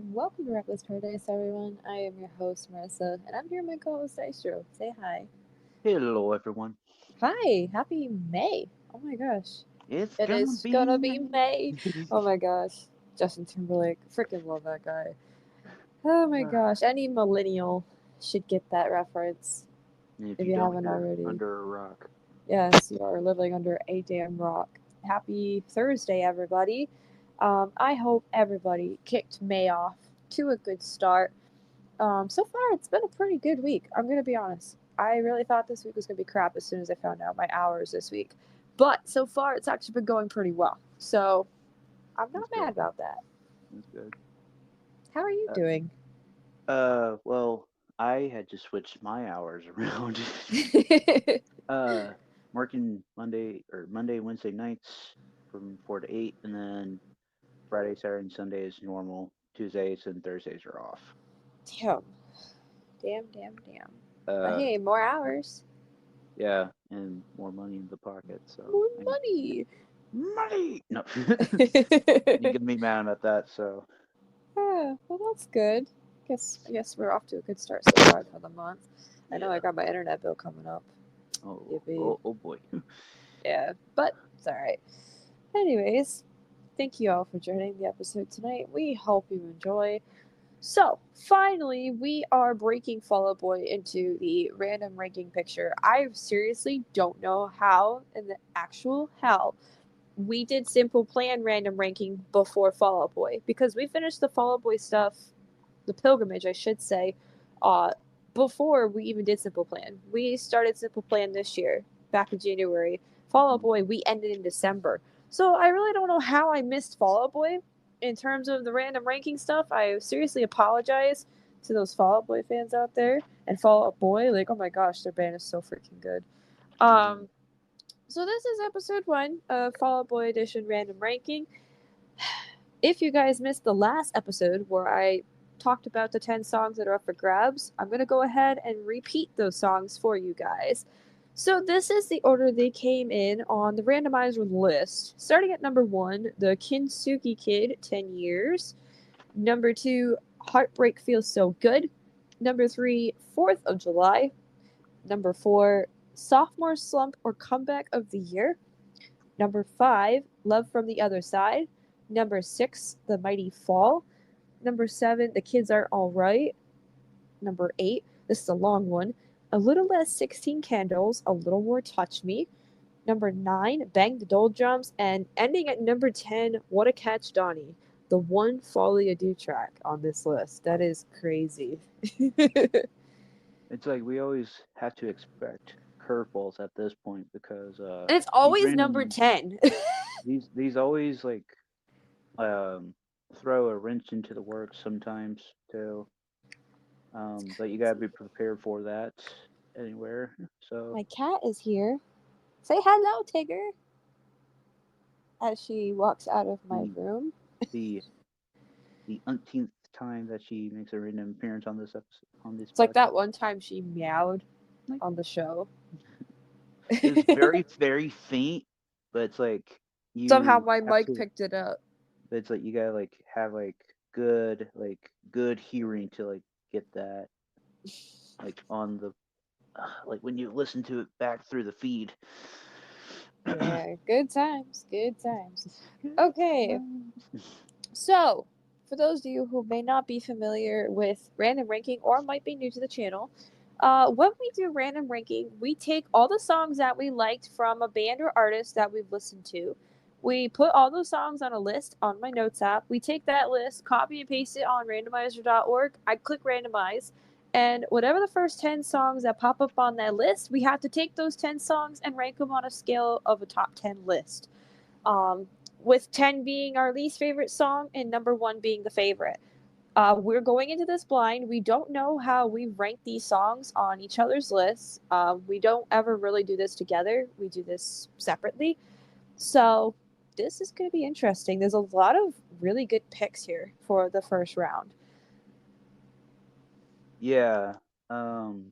Welcome to Reckless Paradise, everyone. I am your host, Marissa, and I'm here with my co-host, Dystro. Say hi. Hello, everyone. Hi, happy May. Oh my gosh. It's It gonna is be gonna be me. May. Oh my gosh. Justin Timberlake. Freaking love that guy. Oh my Uh, gosh. Any millennial should get that reference if if you you don't, haven't you're already. under a rock. Yes, you are living under a damn rock. Happy Thursday, everybody. I hope everybody kicked May off to a good start. So far, it's been a pretty good week. I'm going to be honest. I really thought this week was going to be crap as soon as I found out my hours this week. But so far, it's actually been going pretty well. So I'm not That's good. mad about that. That's good. How are you doing? Well, I had to switch my hours around. uh, working Monday, Wednesday nights from 4 to 8, and then Friday, Saturday, and Sunday is normal. Tuesdays and Thursdays are off. Damn. Damn, damn, damn. But Uh, hey, more hours. yeah, and more money in the pocket. So More I money. money. No, you Yeah, get me mad at that. So well, that's good. I guess we're off to a good start so far for the month. I know I yeah. got my internet bill coming up. Oh, Yippee. oh boy. Yeah, but it's alright. Anyways, thank you all for joining the episode tonight. We hope you enjoy. So, finally, we are breaking Fall Out Boy into the random ranking picture. I seriously don't know how in the actual hell we did Simple Plan random ranking before Fall Out Boy because we finished the Fall Out Boy stuff, the pilgrimage, I should say, uh, before we even did Simple Plan. We started Simple Plan this year, back in January. Fall Out Mm. Boy, we ended in December. So I really don't know how I missed Fall Out Boy in terms of the random ranking stuff. I seriously apologize to those Fall Out Boy fans out there. And Fall Out Boy, like, oh my gosh, their band is so freaking good. Mhm. So this is episode 1 of Fall Out Boy Edition Random Ranking. If you guys missed the last episode where I talked about the 10 songs that are up for grabs, I'm going to go ahead and repeat those songs for you guys. So, this is the order they came in on the randomizer list. Starting at number 1, the Kintsugi Kid, 10 Years. Number 2, Heartbreak Feels So Good. Number 3, 4th of July. Number 4, Sophomore Slump or Comeback of the Year. Number 5, Love from the Other Side. Number 6, The Mighty Fall. Number 7, The Kids Are Alright. Number 8, this is a long one, A Little Less 16 Candles, A Little More Touch Me. Number 9, Bang the Doldrums. And ending at number 10, What a Catch Donnie. The one Folly Ado track on this list. That is crazy. It's like we always have to expect curveballs at this point because And it's these always number random 10. these always like um throw a wrench into the works sometimes too. But you gotta be prepared for that anywhere. So My cat is here. Say hello, Tigger, as she walks out of my the room. the the umpteenth time that she makes a random appearance on this episode on this It's like that podcast. one time she meowed Like on the show. it was very very faint, but it's like Somehow you my have mic to. picked it up. But it's like you gotta like have good hearing to like get that like on the like when you listen to it back through the feed. Yeah, good times, good times. Good Okay, times. so for those of you who may not be familiar with random ranking or might be new to the channel, when we do random ranking, we take all the songs that we liked from a band or artist that we've listened to. We put all those songs on a list on my notes app. We take that list, copy and paste it on randomizer.org. I click randomize, and whatever the first 10 songs that pop up on that list, we have to take those 10 songs and rank them on a scale of a top 10 list. Um, with 10 being our least favorite song and number 1 being the favorite. We're going into this blind. We don't know how we rank these songs on each other's lists. We don't ever really do this together. We do this separately. So this is going to be interesting. There's a lot of really good picks here for the first round. Yeah. Um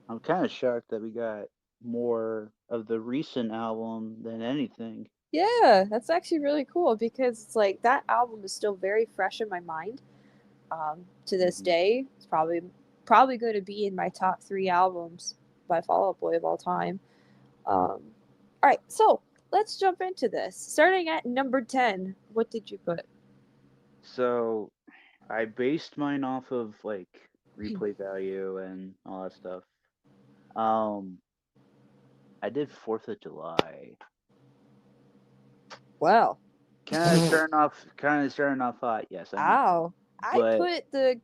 I'm kinda shocked that we got more of the recent album than anything. Yeah, that's actually really cool because it's like that album is still very fresh in my mind. To this Hmm. day, it's probably going to be in my top 3 albums by Fall Out Boy of all time. All right, so let's jump into this. Starting at number 10, what did you put? So I based mine off of like replay value and all that stuff. Um, I did 4th of July. Well, Kind of starting off hot. Yes, I know. ow. I But put the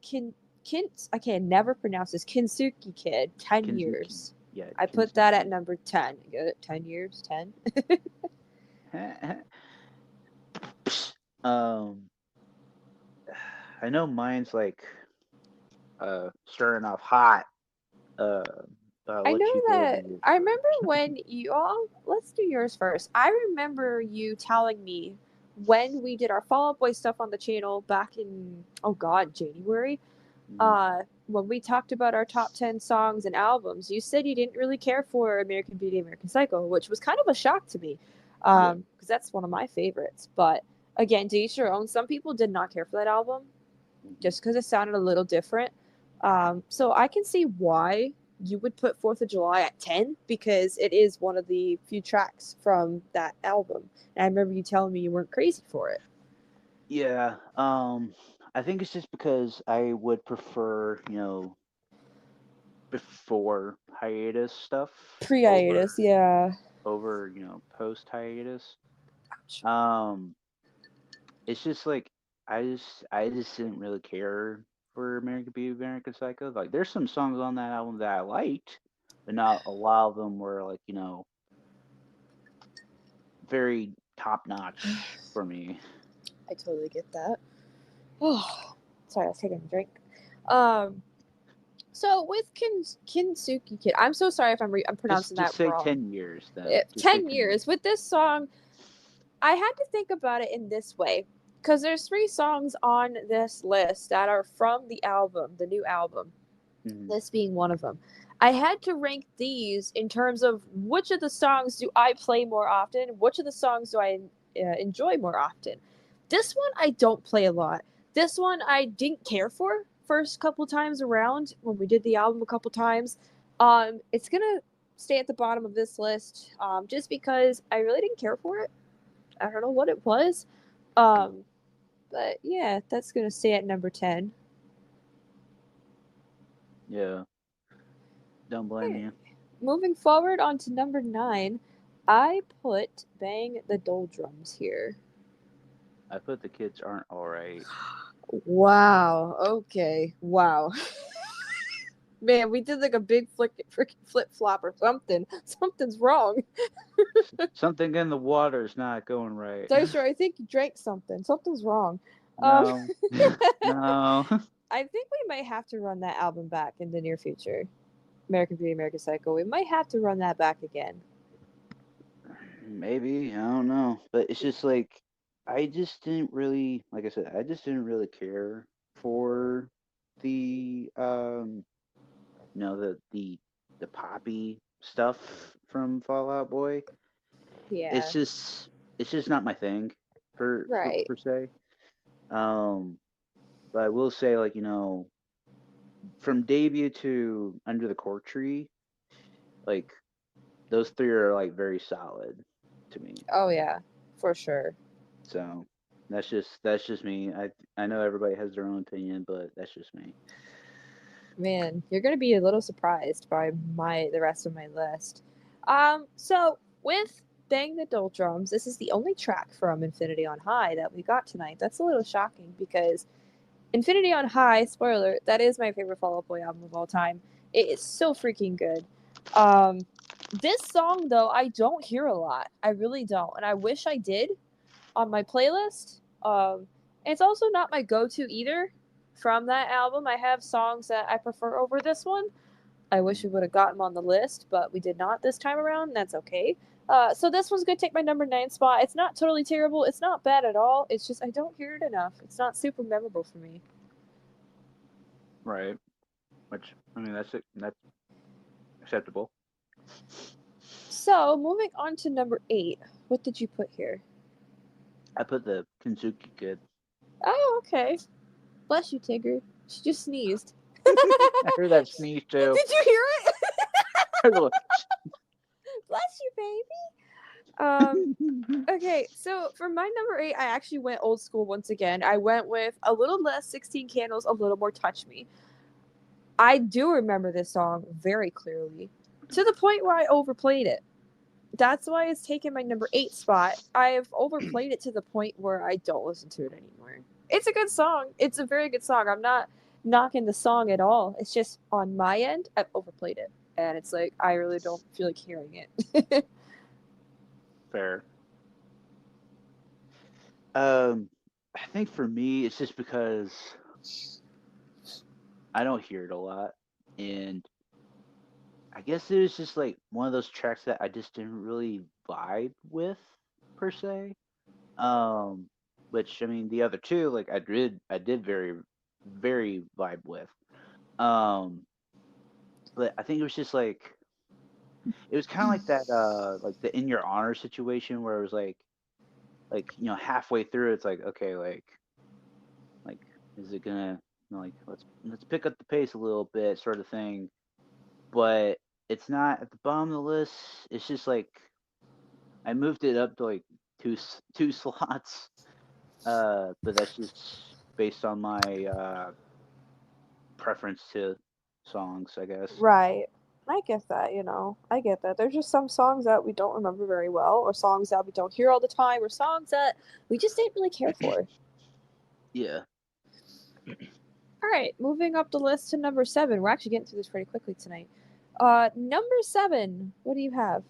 I can never pronounce this, Kinsuki Kid, 10 Kenzuki, years. yeah, I put that at Kenzuki. number 10. Get it? 10 years? 10? um, I know mine's like starting off hot. Uh, I'll I know let you go over that. yours I remember first. when you all. Let's do yours first. I remember you telling me when we did our Fall Out Boy stuff on the channel back in, oh god, January. Mhm. When we talked about our top 10 songs and albums, you said you didn't really care for American Beauty, American Psycho, which was kind of a shock to me, Yeah. because that's one of my favorites. But again, to each their own. Some people did not care for that album Mhm. just because it sounded a little different. So I can see why you would put 4th of July at 10 because it is one of the few tracks from that album. And I remember you telling me you weren't crazy for it. Yeah. I think it's just because I would prefer, before hiatus stuff Pre hiatus, over yeah. post hiatus. Ouch. Um, it's just like I just didn't really care for American Beauty, American Psycho. Like there's some songs on that album that I liked, but not a lot of them were like, very top notch for me. I totally get that. Oh, sorry, I was taking a drink. Um, so with Kinsuki Kid, I'm so sorry if I'm Just pronouncing that just say wrong. 10 years then. Just say 10 10 years. years with this song, I had to think about it in this way because there's 3 songs on this list that are from the album, the new album. Hmm. This being one of them. I had to rank these in terms of which of the songs do I play more often, which of the songs do I enjoy more often. This one I don't play a lot. This one I didn't care for first couple times around when we did the album a couple times. It's gonna stay at the bottom of this list just because I really didn't care for it. I don't know what it was. Um, but yeah, that's gonna stay at number 10. Yeah, don't blame Okay. you. Moving forward on to number 9, I put Bang the Doldrums here. I put the kids aren't all right. Wow. Okay. Wow. Man, we did like a big freaking flip flop or something. Something's wrong. Something in the water is not going right. Dystro, I think you drank something. Something's wrong. Um, No, no. I think we might have to run that album back in the near future. American Beauty, American Psycho. We might have to run that back again. Maybe, I don't know. But it's just like I just didn't really, like I said, I just didn't really care for the the poppy stuff from Fallout Boy. Yeah. It's just it's just not my thing for Right. per se. Um, but I will say, like, from debut to Under the Cork Tree, like those three are like very solid to me. Oh yeah, for sure. So that's just me. I know everybody has their own opinion, but that's just me. Man, you're gonna be a little surprised by the rest of my list. So with Bang the Doldrums, this is the only track from Infinity on High that we got tonight. That's a little shocking because Infinity on High, spoiler, that is my favorite Fall Out Boy album of all time. It is so freaking good. Um, this song though, I don't hear a lot. I really don't, and I wish I did on my playlist. It's also not my go-to either from that album. I have songs that I prefer over this one. I wish we would have gotten them on the list, but we did not this time around. That's okay. So this one's gonna take my number 9 spot. It's not totally terrible. It's not bad at all. It's just I don't hear it enough. It's not super memorable for me. Right. Which I mean that's acceptable. So moving on to number 8. What did you put here? I put the Kenzuki Kid. Oh, okay. Bless you, Tigger. She just sneezed. I heard that sneeze too. Did you hear it? I heard the Bless you, baby. Okay, so for my number 8, I actually went old school once again. I went with a little less 16 Candles, a little more Touch Me. I do remember this song very clearly, to the point where I overplayed it. That's why it's taken my number 8 spot. I've overplayed it to the point where I don't listen to it anymore. It's a good song. It's a very good song. I'm not knocking the song at all. It's just on my end, I've overplayed it. And it's like, I really don't feel like hearing it. fair. I think for me, it's just because I don't hear it a lot, and I guess it was just like one of those tracks that I just didn't really vibe with per se. Um, which I mean, the other two, like I did very vibe with. Um, but I think it was just like it was kind of like that, like the In Your Honor situation where it was like halfway through, it's like okay, like is it gonna like let's pick up the pace a little bit, sort of thing. But it's not at the bottom of the list. It's just like I moved it up to like two slots. But that's just based on my preference to songs, I guess. Right. I get that. I get that. There's just some songs that we don't remember very well, or songs that we don't hear all the time, or songs that we just didn't really care for. Yeah, All right, moving up the list to number 7. We're actually getting through this pretty quickly tonight. Number 7. What do you have?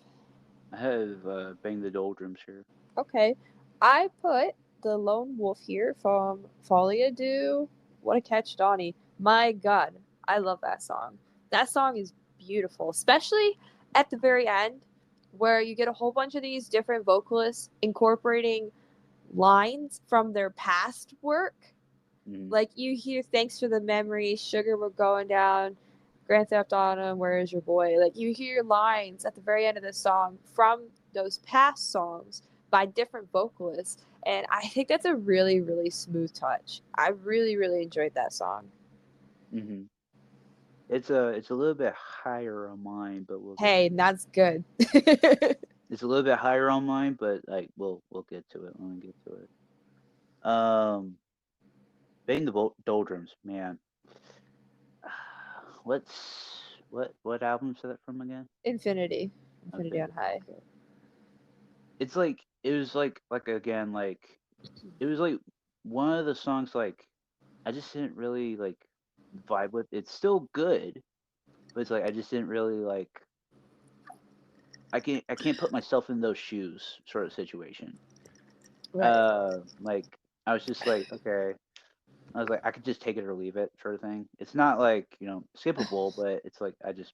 I have Bang the Doldrums here. Okay, I put the Lone Wolf here from Folia Do. What a catch, Donnie! My God, I love that song. That song is beautiful, especially at the very end, where you get a whole bunch of these different vocalists incorporating lines from their past work. Mm-hmm. Like you hear "Thanks for the Memories," "Sugar We're Going Down," "Grand Theft Auto," "Where Is Your Boy?" Like you hear lines at the very end of the song from those past songs by different vocalists, and I think that's a really really smooth touch. I really really enjoyed that song. Mm-hmm. It's a little bit higher on mine, but we'll get Hey, to it. that's good. It's a little bit higher on mine, but like we'll get to it when we get to it. Bang the Doldrums, man. What album is that from again? Infinity, Okay, Infinity on High. okay. It's like it was like again it was like one of the songs like I just didn't really like vibe with. It's still good, but it's like I just didn't really like. I can't put myself in those shoes sort of situation. Right. Like I was just like okay. I was like I could just take it or leave it sort of thing. It's not like skippable, but it's like I just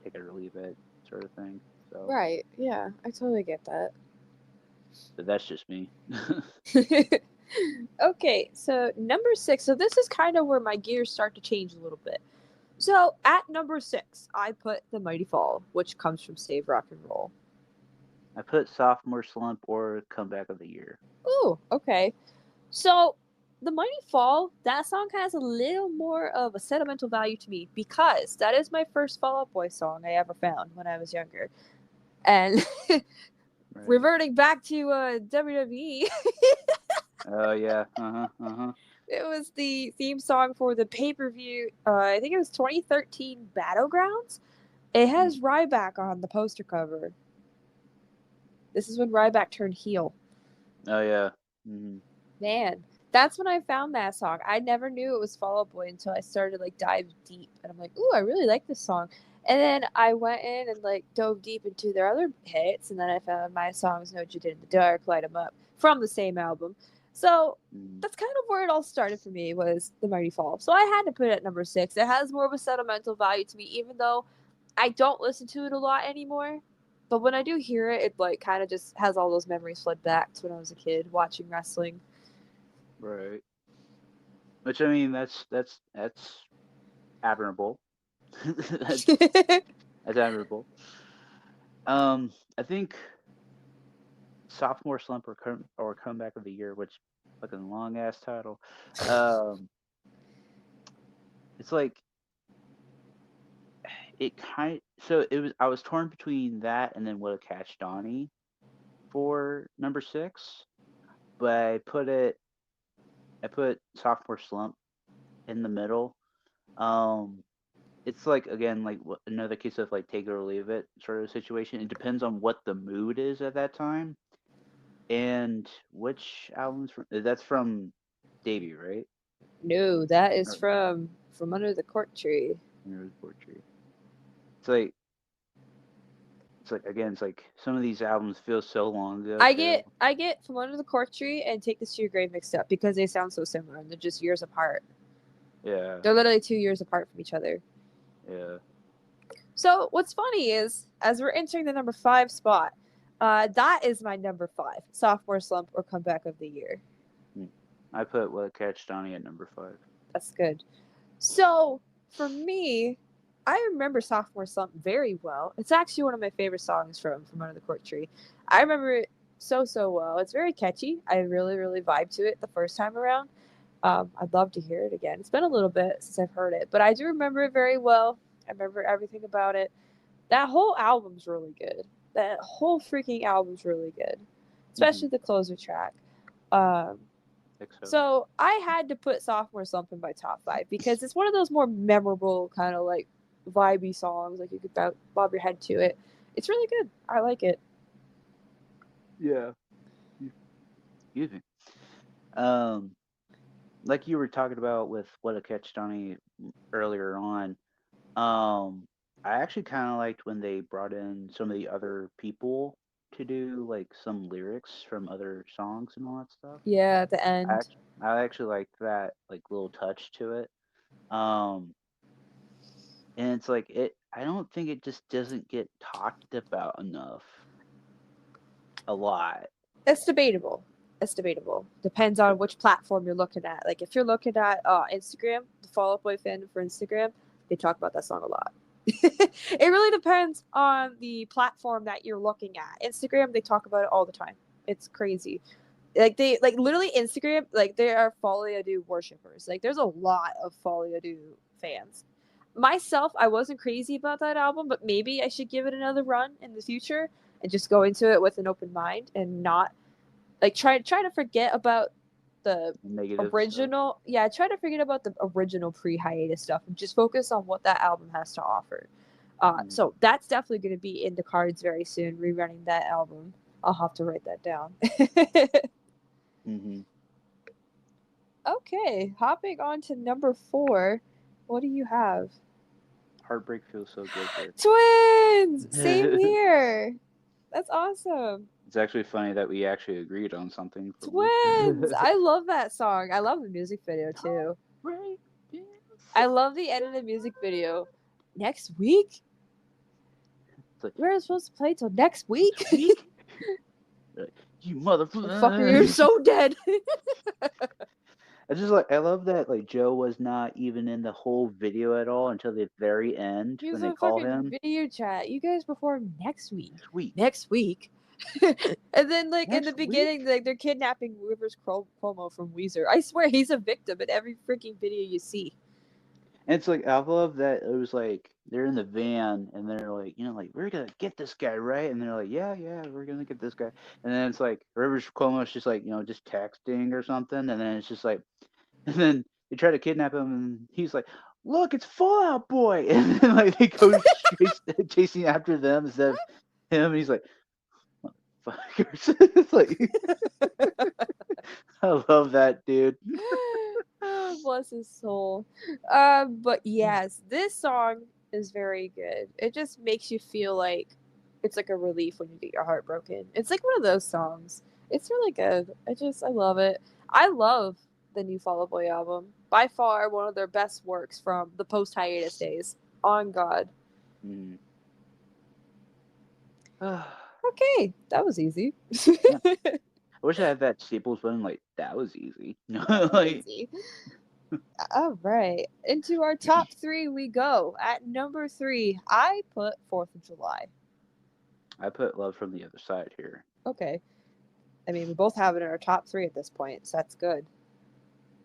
take it or leave it sort of thing. So, Right. Yeah, I totally get that. but that's just me. Okay, so number 6. So this is kind of where my gears start to change a little bit. So at number 6, I put The Mighty Fall, which comes from Save Rock and Roll. I put sophomore slump or comeback of the year. Ooh, okay. So The Mighty Fall, that song has a little more of a sentimental value to me because that is my first Fall Out Boy song I ever found when I was younger. And Right. reverting back to WWE, Oh yeah. Uh huh. Uh huh. it was the theme song for the pay per view. I think it was 2013 Battlegrounds. It has Ryback on the poster cover. This is when Ryback turned heel. Oh yeah. Hmm. Man, that's when I found that song. I never knew it was Fall Out Boy until I started like dive deep, and I'm like, ooh, I really like this song. And then I went in and like dove deep into their other hits, and then I found my songs "No You Did in the Dark," "Light 'Em Up" from the same album. So Hmm. that's kind of where it all started for me was the Mighty Fall. So I had to put it at number 6. It has more of a sentimental value to me, even though I don't listen to it a lot anymore. But when I do hear it, it like kind of just has all those memories flood back to when I was a kid watching wrestling. Right. Which I mean, that's admirable. that's that's admirable. I think sophomore slump or comeback of the year, which fucking long ass title. Um, it's like it kind. So it was. I was torn between that and then What a Catch Donnie for number 6, but I put Sophomore Slump in the middle. Um, it's like again like another case of like take it or leave it sort of situation. It depends on what the mood is at that time and which albums from. That's from debut, right? No, that is Or from Under the Cork Tree. Rose Poetry. It's like again, it's like some of these albums feel so long ago too. I get From Under the Cork Tree and Take This to Your Grave mixed up because they sound so similar and they're just years apart. Yeah, They're literally 2 years apart from each other. yeah. So what's funny is, as we're entering the number 5 spot, that is my number 5, Sophomore Slump or Comeback of the Year. I put What Catch Donnie at number 5. That's good. So for me, I remember Sophomore Slump very well. It's actually one of my favorite songs from Under the Cork Tree. I remember it so well. It's very catchy. I really vibe to it the first time around. I'd love to hear it again. It's been a little bit since I've heard it, but I do remember it very well. I remember everything about it. That whole album's really good. That whole freaking album's really good, especially the closer track. Um, So. so I had to put Sophomore Slump in my top 5 because it's one of those more memorable kind of like vibey songs. Like you could bob your head to it. It's really good. I like it. Yeah. Excuse me. Um, like you were talking about with What a Catch Donnie earlier on. I actually kind of liked when they brought in some of the other people to do like some lyrics from other songs and all that stuff. Yeah, at the I end. actually, I actually liked that like little touch to it. Um, and it's like it. I don't think it just doesn't get talked about enough. A lot. It's debatable. It's debatable. Depends on which platform you're looking at. Like if you're looking at Instagram, the Fall Out Boy fandom for Instagram, they talk about that song a lot. It really depends on the platform that you're looking at. Instagram, they talk about it all the time. It's crazy. Like they like literally Instagram, like they are Folie à Deux worshippers. Like there's a lot of Folie à Deux fans. Myself, I wasn't crazy about that album, but maybe I should give it another run in the future and just go into it with an open mind and not like try to forget about the Negative stuff. original. Yeah, try to forget about the original pre-hiatus stuff and just focus on what that album has to offer. So that's definitely going to be in the cards very soon, rerunning that album. I'll have to write that down. Mm-hmm. Okay, hopping on to number 4. What do you have? Heartbreak feels so good here. Twins! Same here. That's awesome. It's actually funny that we actually agreed on something for Twins! once. I love that song. I love the music video too. I love the end of the music video. Next week? Like, We're supposed to play till next week? You motherfucker. Fucker, you're so dead. I just like I love that like Joe was not even in the whole video at all until the very end He when was they on call fucking him. video chat. You guys perform next week. Sweet. Next week. And then like in the Next beginning, week? like they're kidnapping Rivers Cuomo from Weezer. I swear he's a victim in every freaking video you see. And it's like I love that it was like they're in the van and they're like, like we're gonna get this guy, right? And they're like, yeah, we're gonna get this guy. And then it's like Rivers Cuomo's just like, just texting or something, and then it's just like, and then they try to kidnap him, and he's like, look, it's Fallout Boy, and then like they go straight chasing after them instead of him, and he's like, fuckers. It's like I love that dude. Oh, bless his soul. But yes, this song is very good. It just makes you feel like it's like a relief when you get your heart broken. It's like one of those songs. It's really good. I love it. I love the new Fall Out Boy album. By far one of their best works from the post hiatus days. On God. Mm. Okay, that was easy. Yeah. I wish I had that Staples one. Like that was easy. Like Easy. All right. Into our top 3 we go. At number 3, I put 4th of July. I put Love from the Other Side here. Okay. I mean, we both have it in our top 3 at this point, so that's good.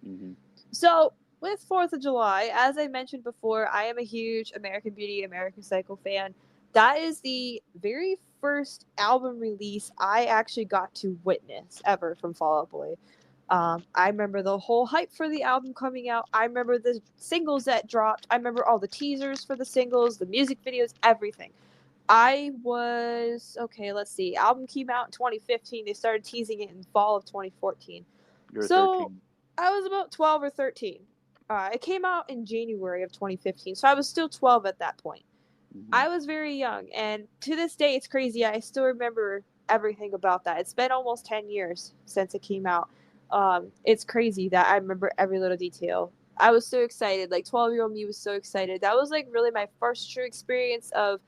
Mm-hmm. So, with 4th of July, as I mentioned before, I am a huge American Beauty, American Psycho fan. That is the very first album release I actually got to witness ever from Fall Out Boy. I remember the whole hype for the album coming out. I remember the singles that dropped. I remember all the teasers for the singles, the music videos, everything. I was okay. Let's see. Album came out in 2015. They started teasing it in fall of 2014. You're So 13. I was about 12 or 13. It came out in January of 2015. So I was still 12 at that point. Hmm. I was very young, and to this day, it's crazy. I still remember everything about that. It's been almost 10 years since it came out. It's crazy that I remember every little detail. I was so excited. Like 12-year-old me was so excited. That was like really my first true experience of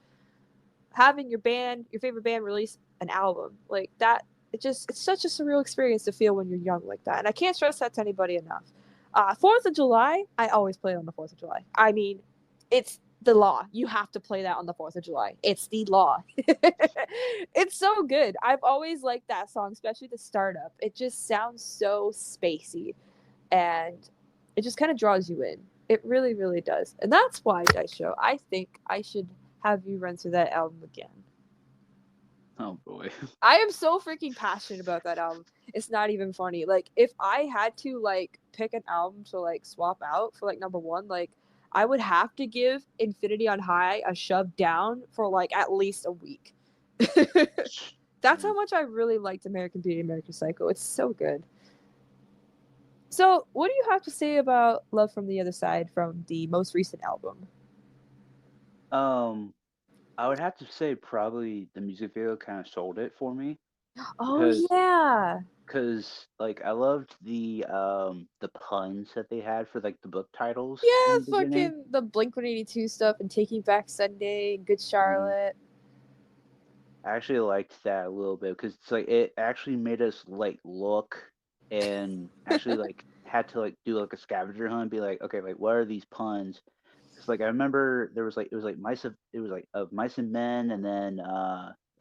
having your favorite band, release an album like that. It's such a surreal experience to feel when you're young like that, and I can't stress that to anybody enough. 4th of July, I always play it on the 4th of July. I mean, it's the law. You have to play that on the 4th of July. It's the law. It's so good. I've always liked that song, especially the startup. It just sounds so spacey, and it just kind of draws you in. It really, really does. And that's why, Dystro, I think I should have you run through that album again. Oh boy. I am so freaking passionate about that album. It's not even funny. Like, if I had to like pick an album to like swap out for like number one, like I would have to give Infinity on High a shove down for like at least a week. That's how Mm. much I really liked American Beauty, American Psycho. It's so good. So, what do you have to say about Love from the Other Side from the most recent album? Um, I would have to say probably the music video kind of sold it for me Oh because yeah. like I loved the puns that they had for like the book titles in Yeah, the beginning. fucking the Blink 182 stuff and Taking Back Sunday and Good Mhm. Charlotte. I actually liked that a little bit because it's like it actually made us like look and actually like had to like do like a scavenger hunt and be like, okay, like what are these puns? Because like I remember there was like it was like mice of it was like of mice and men, and then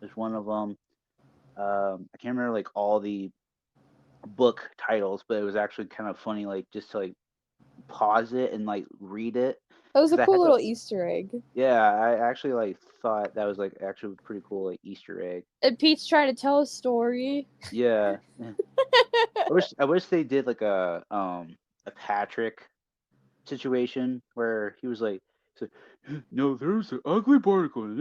there's one of them. I can't remember like all the book titles, but it was actually kind of funny, like just to like pause it and like read it That was a because I cool had to. little Easter egg. Yeah, I actually like thought that was like actually a pretty cool like Easter egg. And Pete's trying to tell a story. Yeah. I wish they did like a Patrick situation where he was like, he's like, no, there's an ugly particle, and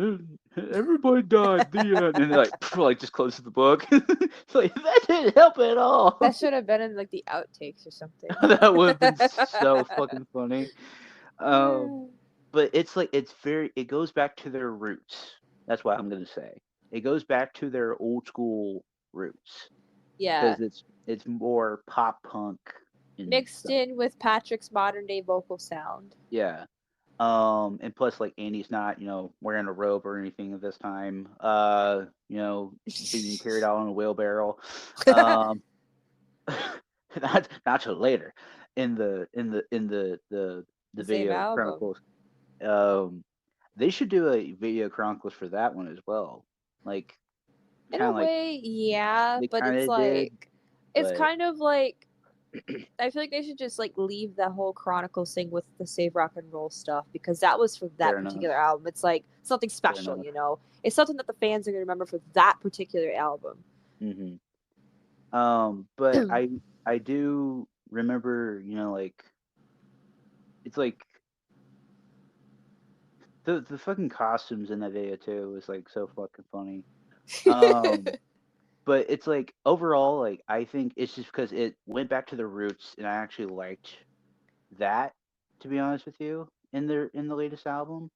then everybody died. The end, and like like just closes the book. It's like that didn't help at all. That should have been in like the outtakes or something. That would have been so fucking funny. Um, but it's like it goes back to their roots. That's what I'm gonna say. It goes back to their old school roots Yeah. because it's more pop punk and Mixed stuff. in with Patrick's modern day vocal sound. Yeah. And plus, like Andy's not, wearing a robe or anything at this time. Being carried out on a wheelbarrow. Um, not till later in the The same video album. chronicles. Um, they should do a video chronicles for that one as well. Like, In kind a of like way, yeah, they but kind it's of did, like it's but kind of like I feel like they should just like leave that whole Chronicles thing with the Save Rock and Roll stuff because that was for fair that enough. particular album. It's like something Fair special, enough. It's something that the fans are gonna remember for that particular album. Hmm. But I do remember, like it's like the fucking costumes in that video too was like so fucking funny. Um, but it's like overall, like I think it's just because it went back to the roots, and I actually liked that. To be honest with you, in the latest album,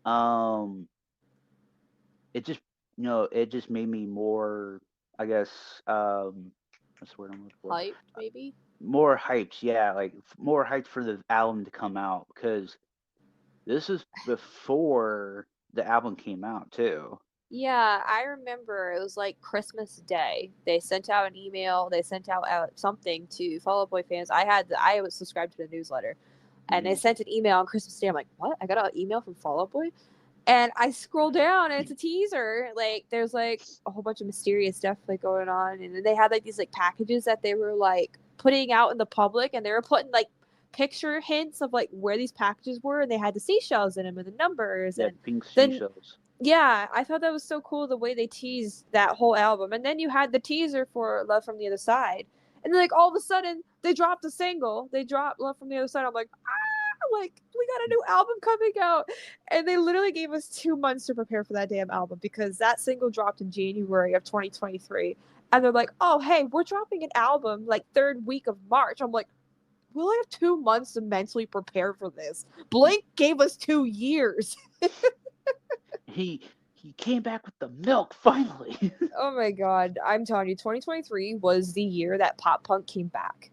um, it just made me more, I guess, what's the word I'm looking for? Hyped, maybe. More hyped, yeah, like more hyped for the album to come out because this is before the album came out too. Yeah, I remember it was like Christmas Day. They sent out an email. They sent out something to Fall Out Boy fans. I was subscribed to the newsletter, and they Hmm. sent an email on Christmas Day. I'm like, what? I got an email from Fall Out Boy, and I scroll down, and it's a teaser. Like, there's like a whole bunch of mysterious stuff like going on, and then they had like these like packages that they were like putting out in the public, and they were putting like picture hints of like where these packages were, and they had the seashells in them and the numbers, Yeah, and pink then seashells. yeah, I thought that was so cool the way they teased that whole album. And then you had the teaser for Love from the Other Side. And then like all of a sudden they dropped a single. They dropped Love from the Other Side. I'm like, like we got a new album coming out. And they literally gave us 2 months to prepare for that damn album because that single dropped in January of 2023. And they're like, oh hey, we're dropping an album like third week of March. I'm like, we'll have 2 months to mentally prepare for this. Blink gave us 2 years. He came back with the milk finally. Oh my god, I'm telling you, 2023 was the year that pop punk came back.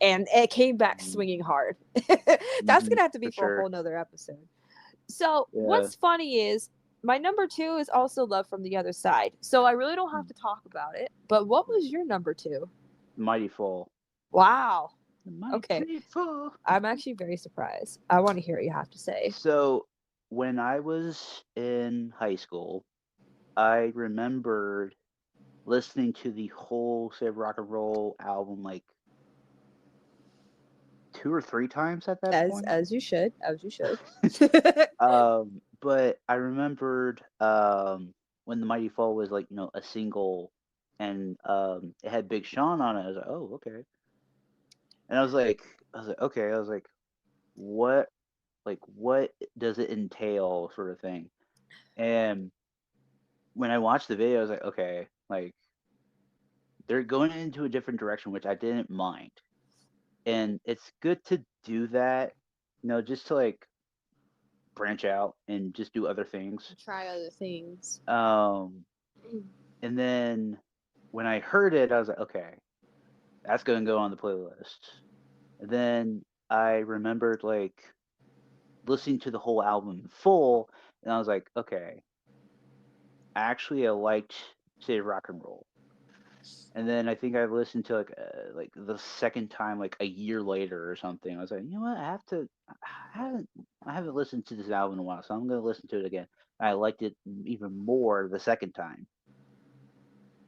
And it came back swinging hard. That's gonna have to be For for a sure. whole nother episode. So, Yeah. what's funny is my number two is also Love from the Other Side. So, I really don't have to talk about it. But what was your number two? Mighty Fall. Wow. Okay. Mighty Fall. I'm actually very surprised. I want to hear what you have to say. So when I was in high school, I remembered listening to the whole Save Rock and Roll album like 2 or 3 times at that As point. as you should. As you should. But I remembered when the Mighty Fall was like, a single and it had Big Sean on it. I was like, oh, okay. And okay, what what does it entail sort of thing? And when I watched the video, I was like, okay, like they're going into a different direction, which I didn't mind. And it's good to do that, just to like branch out and just do other things. Try other things. And then when I heard it, I was like, okay, that's going to go on the playlist. And then I remembered like listening to the whole album in full, and I was like, okay, actually, I liked Save Rock and Roll. And then I think I listened to like the second time like a year later or something. I was like, you know what? I haven't listened to this album in a while, so I'm gonna listen to it again. And I liked it even more the second time,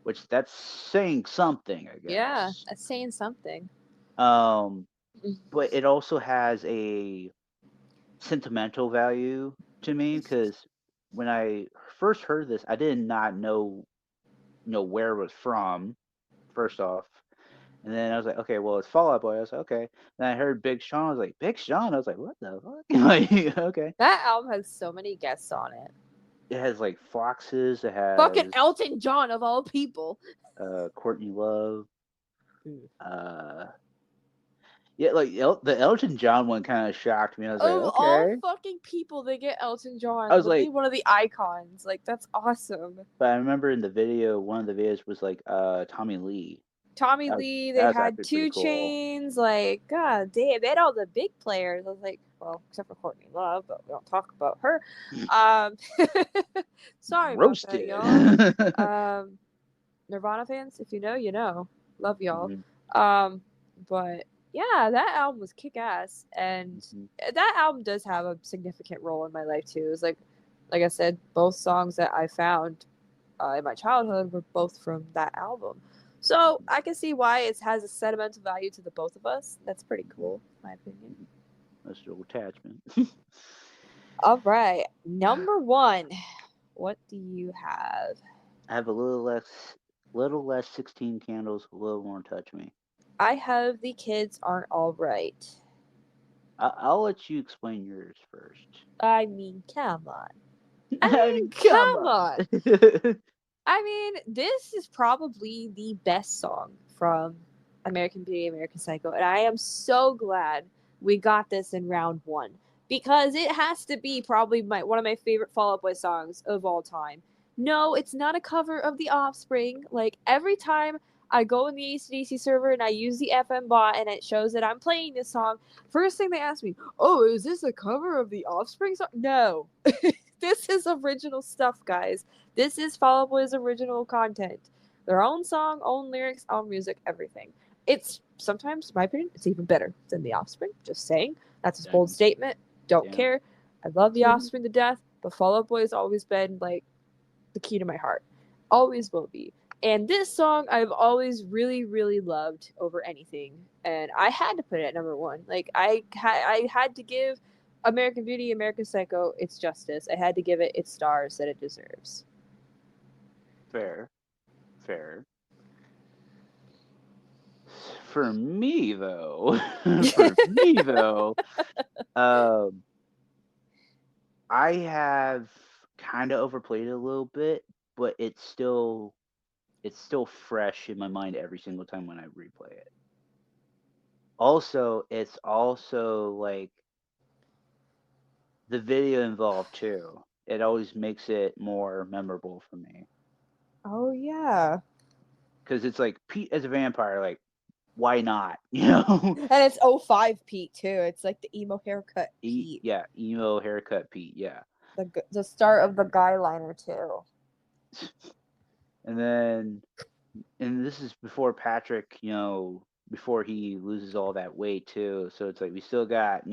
which that's saying something, I Yeah, guess. that's saying something. But it also has a sentimental value to me because when I first heard this, I did not know where it was from. First off, and then I was like, okay, well, it's Fall Out Boy. I was like, okay. Then I heard Big Sean. I was like, Big Sean. I was like, what the fuck? Like, okay. That album has so many guests on it. It has like Foxes. It Fucking has Elton John of all people. Courtney Love. Yeah, like the Elton John one kind of shocked me. I was like, Of all okay. fucking people, they get Elton John. I was Literally like, one of the icons. Like, that's awesome. but I remember in the video, one of the videos was like Tommy Lee. Tommy That was, Lee, that they was had actually pretty Two cool. Chains. Like, god damn, they had all the big players. I was like, well, except for Courtney Love, but we don't talk about her. Sorry about that, Roasted. y'all. Nirvana fans, if you know, you know. Love y'all. But yeah, that album was kick ass, and that album does have a significant role in my life too. It was like I said, both songs that I found in my childhood were both from that album. So I can see why it has a sentimental value to the both of us. That's pretty cool, in my opinion. Emotional attachment. All right, number one. What do you have? I have a little less 16 candles, a little more touch me. I have The Kids Aren't All Right. I'll let you explain yours first. I mean, come on. I mean, Come on. I mean, this is probably the best song from American Beauty, American Psycho, and I am so glad we got this in round one because it has to be probably one of my favorite Fall Out Boy songs of all time. No, it's not a cover of The Offspring. Like every time I go in the AC/DC server and I use the FM bot and it shows that I'm playing this song, first thing they ask me, "Oh, is this a cover of The Offspring song?" No. This is original stuff, guys. This is Fall Out Boy's original content. Their own song, own lyrics, own music, everything. It's sometimes, in my opinion, it's even better than The Offspring. Just saying. That's a bold statement. Don't care. I love The Offspring to death, but Fall Out Boy has always been like the key to my heart. Always will be. And this song I've always really, really loved over anything, and I had to put it at number one. Like I had to give American Beauty, American Psycho its justice. I had to give it its stars that it deserves. Fair, fair. For me though, for me though, um, I have kind of overplayed it a little bit, but it's still fresh in my mind every single time when I replay it. Also, it's also like the video involved too. It always makes it more memorable for me Oh yeah. because it's like Pete as a vampire, like why not? You know, And it's '05 Pete too. It's like the emo haircut Pete. yeah, emo haircut Pete, yeah. The start of the guy liner too. And then, and this is before Patrick, before he loses all that weight too. So it's like we still got,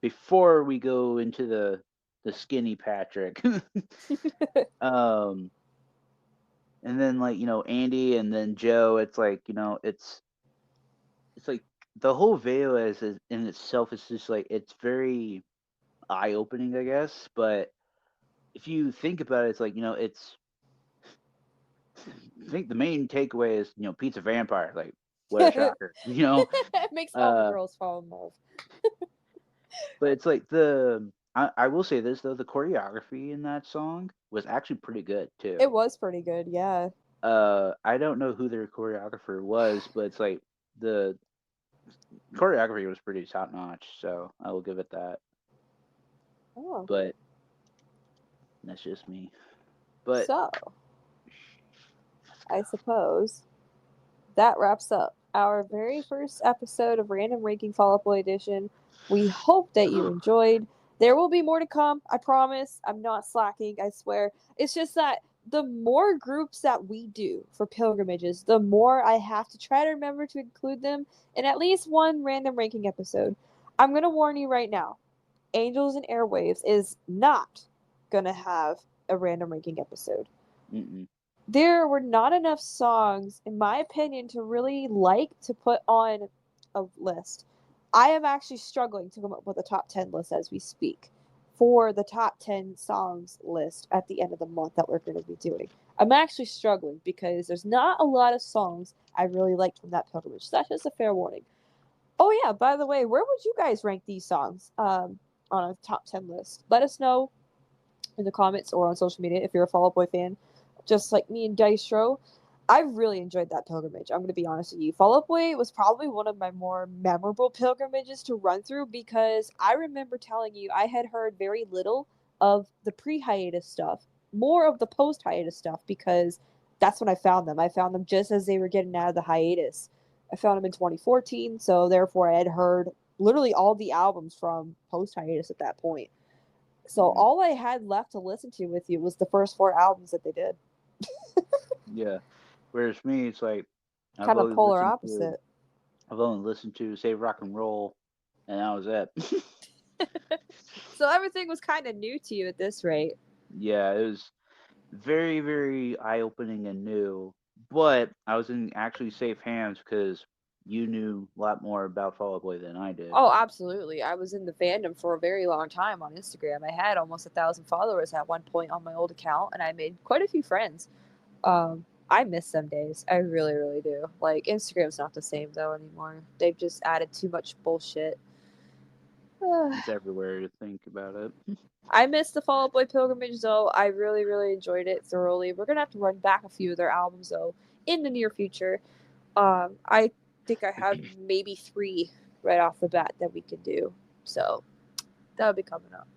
before we go into the skinny Patrick. um, and then like Andy and then Joe. It's like it's like the whole video is in itself is just like it's very eye opening, I guess. But if you think about it, it's like it's I think the main takeaway is Pete's a vampire. Like what a shocker, It makes all the Uh, girls fall in love. but it's like I will say this though, the choreography in that song was actually pretty good It too. was pretty good, yeah. I don't know who their choreographer was, but it's like the choreography was pretty top notch, so I will give it that. Oh. But that's just me. But So, I suppose that wraps up our very first episode of Random Ranking Fall Out Boy Edition. We hope that you enjoyed. There will be more to come, I promise. I'm not slacking, I swear. It's just that the more groups that we do for pilgrimages, the more I have to try to remember to include them in at least one random ranking episode. I'm going to warn you right now, Angels and Airwaves is not going to have a random ranking episode. mm-mm. There were not enough songs, in my opinion, to really like to put on a list. I am actually struggling to come up with a top 10 list as we speak for the top 10 songs list at the end of the month that we're going to be doing. I'm actually struggling because there's not a lot of songs I really like from that pilgrimage. So that's just a fair warning. Oh, yeah, by the way, where would you guys rank these songs on a top 10 list? Let us know in the comments or on social media if you're a Fall Out Boy fan, just like me and Dystro. I really enjoyed that pilgrimage. I'm going to be honest with you. Fall Out Boy was probably one of my more memorable pilgrimages to run through because I remember telling you I had heard very little of the pre hiatus stuff, more of the post hiatus stuff because that's when I found them. I found them just as they were getting out of the hiatus. I found them in 2014, so therefore I had heard literally all the albums from post hiatus at that point. So Mm-hmm. all I had left to listen to with you was the first four albums that they did. Yeah. Whereas me, it's like I've Kind of only polar listened to opposite. I've only listened to Save Rock and Roll, and that was it. So everything was kind of new to you at this rate. Yeah, it was very, very eye opening and new. But I was in actually safe hands because you knew a lot more about Fall Out Boy than I did. Oh, absolutely. I was in the fandom for a very long time on Instagram. I had almost 1,000 followers at one point on my old account, and I made quite a few friends. I miss some days. I really, really do. Like Instagram's not the same though anymore. They've just added too much bullshit. It's everywhere to think about it. I missed the Fall Out Boy pilgrimage though. I really, really enjoyed it thoroughly. We're gonna have to run back a few of their albums though in the near future. I think I have maybe three right off the bat that we can do. So that'll be coming up.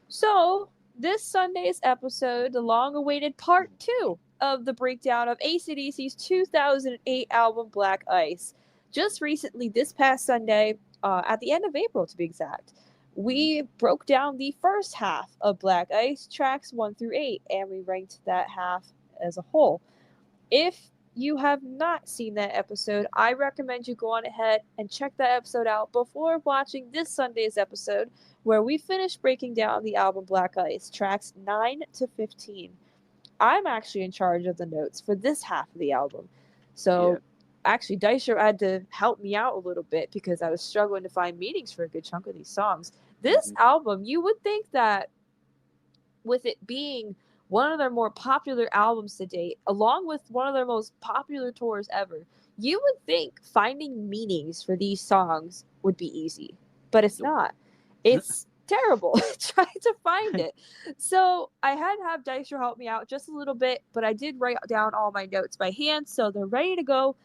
So this Sunday's episode, the long-awaited part 2 of the breakdown of AC/DC's 2008 album Black Ice. Just recently, this past Sunday, at the end of April to be exact, we broke down the first half of Black Ice, tracks 1 through 8, and we ranked that half as a whole. If you have not seen that episode, I recommend you go on ahead and check that episode out before watching this Sunday's episode, where we finish breaking down the album Black Ice, tracks 9 to 15. I'm actually in charge of the notes for this half of the album. Yeah. So actually, Dystro had to help me out a little bit because I was struggling to find meanings for a good chunk of these songs. This Hmm. album, you would think that with it being one of their more popular albums to date, along with one of their most popular tours ever, you would think finding meanings for these songs would be easy, but it's Nope. not. It's terrible trying to find it. So I had to have Dystro help me out just a little bit, but I did write down all my notes by hand, so they're ready to go,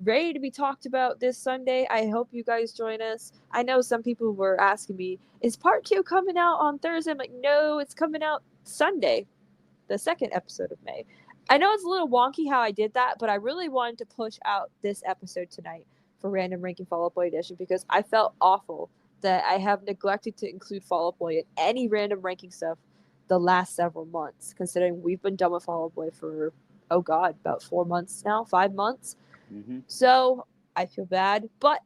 ready to be talked about this Sunday. I hope you guys join us. I know some people were asking me, is part two coming out on Thursday? I'm like, no, it's coming out Sunday, the second episode of May. I know it's a little wonky how I did that, but I really wanted to push out this episode tonight for Random Ranking Fall Out Boy Edition because I felt awful that I have neglected to include Fall Out Boy in any random ranking stuff the last several months, considering we've been done with Fall Out Boy for, oh God, about 4 months now, 5 months. Hmm. So I feel bad, but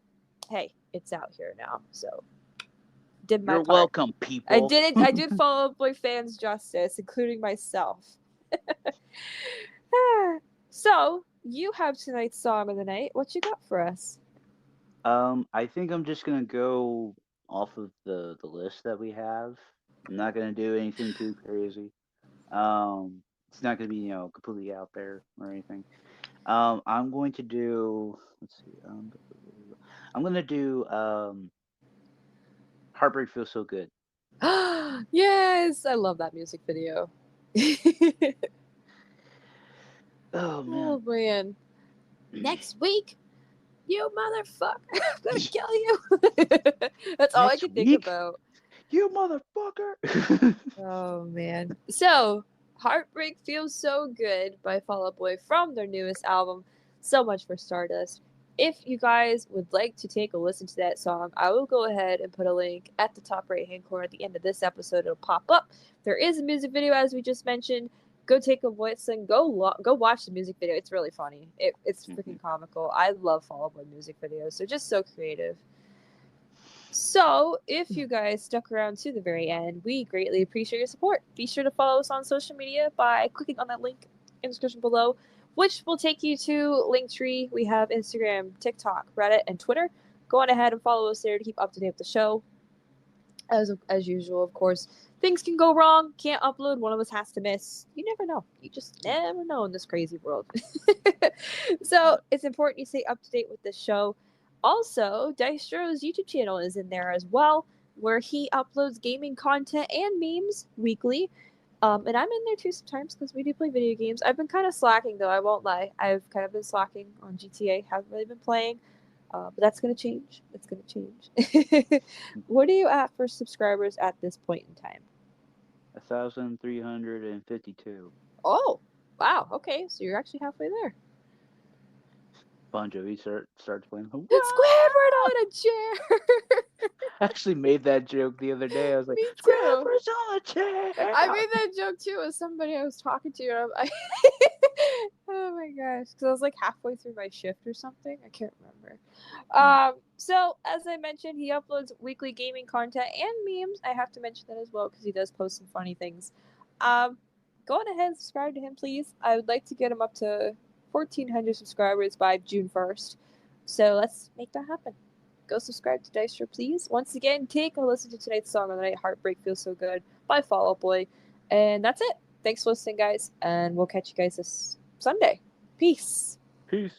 hey, it's out here now. So did my You're part. welcome, I people. did it. I did Fall Out Boy fans justice, including myself. So you have tonight's song of the night. What you got for us? I think I'm just gonna go off of the list that we have. I'm not gonna do anything too crazy. It's not gonna be completely out there or anything. I'm going to do. Let's see. I'm gonna do. Heartbreak feels so good. Yes, I love that music video. Oh man. Oh man. Next week, you motherfucker, I'm gonna kill you. That's all I Next can think week, about. you motherfucker. Oh man. So, Heartbreak Feels So Good by Fall Out Boy from their newest album, So Much for Stardust. If you guys would like to take a listen to that song, I will go ahead and put a link at the top right hand corner at the end of this episode. It'll pop up. There is a music video, as we just mentioned. Go take a listen. Go watch the music video. It's really funny. It's Mhm. freaking comical. I love Fall Out Boy music videos. They're just so creative. So, if you guys stuck around to the very end, we greatly appreciate your support. Be sure to follow us on social media by clicking on that link in the description below, which will take you to Linktree. We have Instagram, TikTok, Reddit, and Twitter. Go on ahead and follow us there to keep up to date with the show. As usual, of course, things can go wrong. Can't upload. One of us has to miss. You never know. You just never know in this crazy world. So it's important you stay up to date with this show. Also, Dystro's YouTube channel is in there as well, where he uploads gaming content and memes weekly. And I'm in there too sometimes because we do play video games. I've been kind of slacking though. I won't lie. I've kind of been slacking on GTA. Haven't really been playing. But that's gonna change. It's gonna change. What are you at for subscribers at this point in time? 1,352. Oh, wow. Okay, so you're actually halfway there. Bon Jovi starts playing. It's Squidward on a chair. I actually made that joke the other day. I was like, Me too. Squidward's on a chair. I made that joke too with somebody I was talking to. Oh my gosh, because I was like halfway through my shift or something. I can't remember. So as I mentioned, he uploads weekly gaming content and memes. I have to mention that as well because he does post some funny things. Um, Go on ahead and subscribe to him, please. I would like to get him up to 1,400 subscribers by June 1st. So let's make that happen. Go subscribe to Dystro, please. Once again, take a listen to tonight's song of the night, Heartbreak Feels So Good by Fall Out Boy. And that's it. Thanks for listening, guys, and we'll catch you guys this Sunday. Peace. Peace.